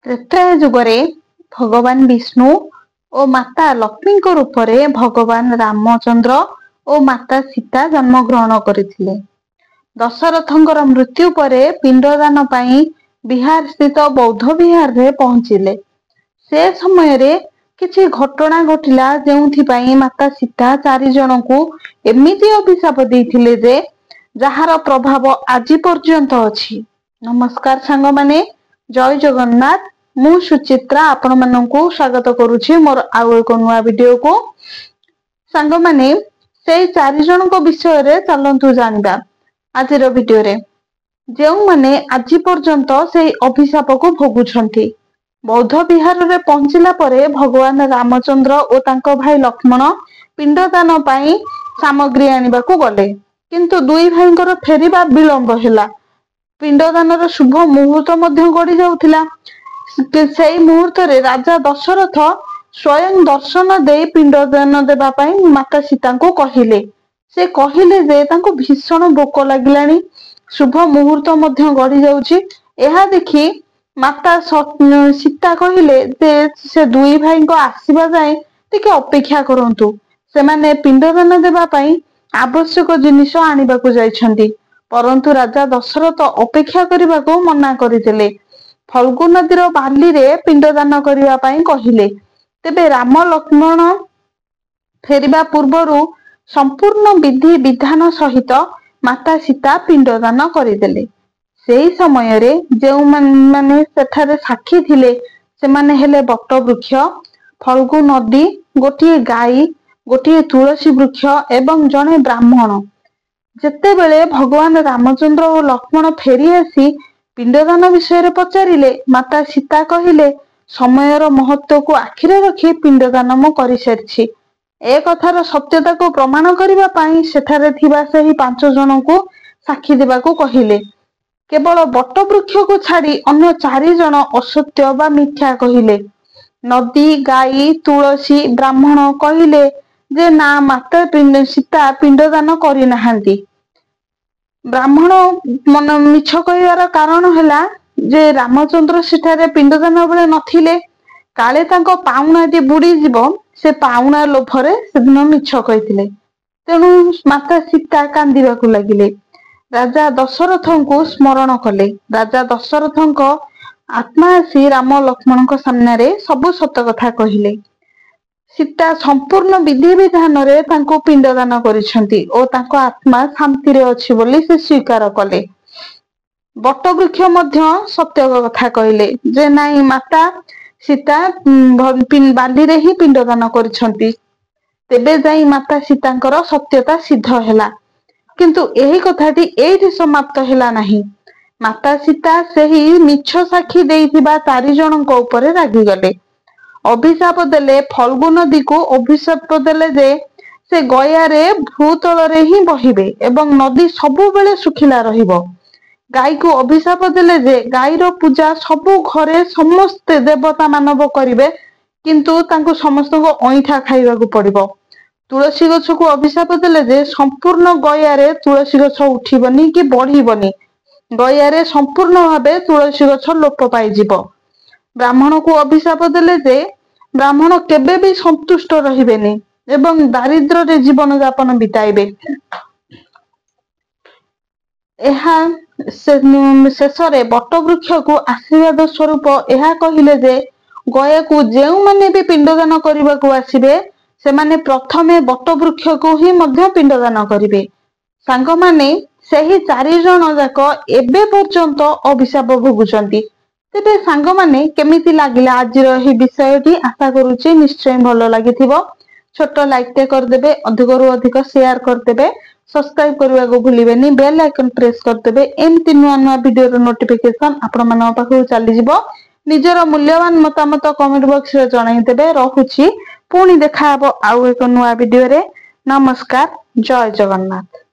त्रेताय जुगरे भगवान विष्णु और माता लक्ष्मी रूप में भगवान रामचंद्र और माता सीता जन्म ग्रहण करथिले। दशरथंकर मृत्यु परे पिंडदान पाई बिहार स्थित बौद्ध विहार रे पहुंचिले। से समय रे किछि घटना घटिला जेउथि माता सीता 4 जन को एमिति अभिशाप देथिले जे जहार प्रभाव आज पर्यंत अछि। नमस्कार सांग माने, जय जगन्नाथ। मु सुचित्रा आपण माननकु स्वागत करूछि मोर आउ एक नुआ वीडियो को। सांग माने से 4 जन को विषय रे चलंतु जानिबा आज रो वीडियो रे। जेउ माने आज पर्यंत से अभिशाप को भोगुछंती। बौद्ध विहार रे पहुंचिला परे भगवान रामचंद्र और तांको भाई लक्ष्मण पिंडदान पाई सामग्री आनिबा को गले, किंतु दुई भाईंकर फेरिबा विलंब हैला। पिंडदान रो शुभ मुहूर्त मध्य गड़ी जाउथिला। सेई मुहूर्त रे राजा दशरथ स्वयं दर्शन दे पिंडदान देबा पाई माता सीता को कहिले। से कहिले जे तांको भीषण भोक लागिलानी, शुभ मुहूर्त मध्य गड़ी जाउची। एहा देखि माता सीता कहिले जे से दुई भाई को आसीबा जाए टिके अपेक्षा करंतु, से माने पिंडदान देबा पाई आवश्यक जिनिस आनिबा को जाइछंती। परंतु राजा दशरथ अपेक्षा करिबा को मना करिथिले। फल्गु नदीर बाली रे पिंडदान करिबा पाई कहिले। तेबे राम लक्ष्मण फेरिबा पूर्वरु संपूर्ण विधि विधान सहित माता सीता पिंडदान करिदेले। सेही समय रे जेउ माने सेठारे साक्षी थिले से माने हेले बट वृक्ष, फल्गु नदी, गोटिए गाई, गोटिए तुलसी वृक्ष एवं जने ब्राह्मण। जेते बेले भगवान रामचंद्र और लक्ष्मण फेरी आसी पिंडदान विषय रे पचारिले, माता सीता कहिले समयर महत्व को आखिरे रखी पिंडदान मो करि सारिछि। ए कथार सत्यता को प्रमाण करिबा पाई सेठारे थिबा सेही 5 जन को साक्षी देबा को कहिले। केवल बट वृक्ष को छाड़ी अन्य 4 जन असत्य बा मिथ्या कहिले। नदी, गाई, तुलसी, ब्राह्मण कहिले जे ना माता सीता पिंडदान करि नाहांती। ब्राह्मण मन मिछ कहिवार कारण हैला जे रामचंद्र सेठारे पिंडदान बेले नथिले, काले तांको पाउणाटी बुड़ी जीव, से पाउणा लोभरे सेदिन मिछ कहिथिले। तेणु माता सीता कांदिबाकु लागिले। राजा दशरथंको स्मरण कले। राजा दशरथंको आत्मा आसी राम लक्ष्मणଙ୍କ सामने सबु सत कथा कहिले। सीता संपूर्ण विधि विधान रे तांको पिंडदान करिसंती और तांको आत्मा शांति रे अछि बोली से स्वीकार कले। बट वृक्ष मध्य सत्य कथा कहिले जे नाई माता सीता बाली रे ही पिंडदान करिसंती। तेबे जाई माता सीतांकर सत्यता सिद्ध हैला। किंतु एही कथाटी एठी समाप्त हैला नाही। माता सीता सेही मिछ साक्षी देइथिबा 4 जनक ऊपर रागी गले। अभिशाप देले फल्गु नदी को। अभिशाप देले जे से गया रे भूतल रे ही बहिबे एवं नदी सबु बेले सुखिला रहिबो। गाई को अभिशाप देले जे गाईर पूजा सबु घरे समस्त देवता मानव करिवे, किंतु तांको समस्त को ओइठा खाइबा को पड़िबो। तुलसी गछ को अभिशाप देले जे संपूर्ण गया रे तुलसी गछ उठिबनी कि बढ़िबनी, गया रे संपूर्ण भाबे तुलसी गछ लोप पाई जिवो। ब्राह्मण को अभिशाप देले जे ब्राह्मण केबे भी संतुष्ट रहिबेनी एवं दारिद्र्य रे जीवन यापन बिताइबे। एहा शेषरे बट वृक्ष को आशीर्वाद स्वरूप एहा कहिले जे गया को जेउ माने भी पिंडदान करिबा को आसीबे से माने प्रथमे बट वृक्ष को ही मध्य पिंडदान करिवे। सांग माने सेही 4 जन जाक एबे पर्यंत अभिशाप भोगुचंती। तेबे सांग माने केमिति लागिला आज रो ही विषयटी? आशा करूची निश्चय भलो लागिथिबो। छोटो लाइक टे कर देबे, अधिक रु अधिक शेयर कर देबे, सब्सक्राइब करबा को भूलिबेनी, बेल आइकन प्रेस कर देबे। एमति नुआ नुआ वीडियो रो नोटिफिकेशन आपण मानन पाखु चली जिवो। निजर मूल्यवान मतामत कमेंट बॉक्स रे जणाई देबे। रहुची पुणी देखा हबो आउ एक नुआ वीडियो रे। नमस्कार, जय जगन्नाथ।